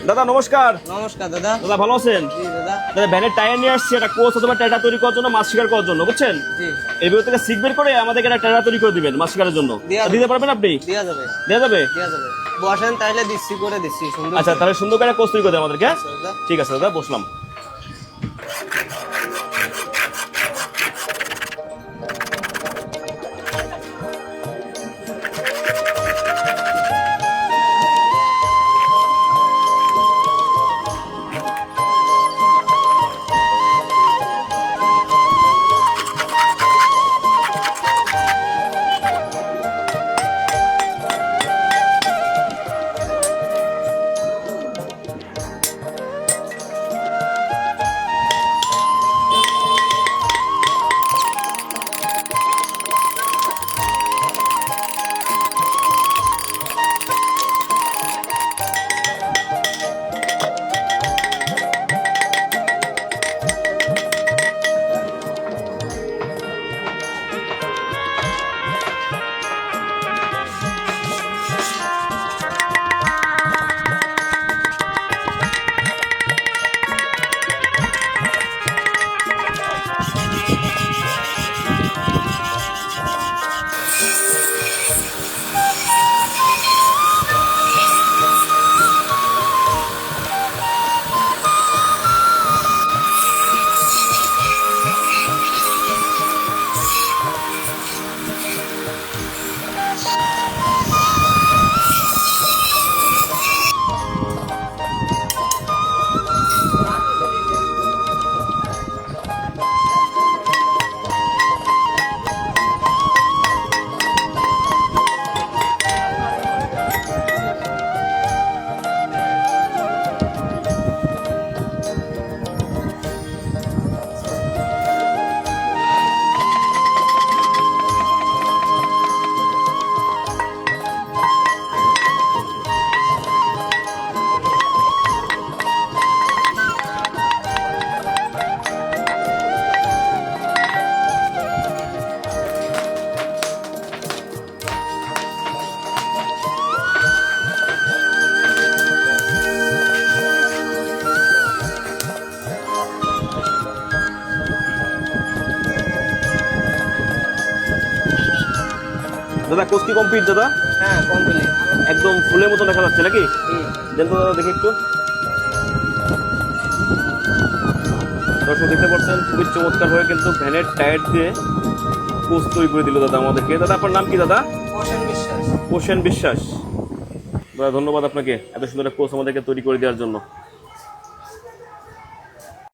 দাদা নমস্কার। নমস্কার দাদা। দাদা ভালো আছেন? জি দাদা। দাদা ভ্যানের টায়ার নিয়ে আসছি, একটা কোচ অথবা টাটা তৈরি করার জন্য, মাছ শিকার করার জন্য, বুঝছেন? জি। এই ভিডিও থেকে সিক বের করে আমাদেরকে একটা টাটা তৈরি করে দিবেন মাছ শিকারের জন্য। দিতে পারবেন আপনি? দেয়া যাবে। দেওয়া যাবে? দেয়া যাবে। বসেন তাহলে দিচ্ছি করে দিচ্ছি সুন্দর। আচ্ছা তাহলে সুন্দর করে কোচ তৈরি করে দেন আমাদেরকে। আচ্ছা দাদা। ঠিক আছে দাদা, বসলাম। দাদা কোচ কি কমপ্লিট দাদা? হ্যাঁ কমপ্লিট। একদম ফুলের মতো দেখা যাচ্ছে নাকি? দেন তো দাদা দেখি একটু। দর্শক দেখতে পাচ্ছেন খুবই চমৎকার হয়ে কিন্তু ভ্যানের টায়ার দিয়ে কোচ তৈরি করে দিল দাদা আমাদেরকে। দাদা আপনার নাম কি দাদা? হোসেন বিশ্বাস। হোসেন বিশ্বাস। দাদা ধন্যবাদ আপনাকে এত সুন্দর একটা কোচ আমাদেরকে তৈরি করে দেওয়ার জন্য।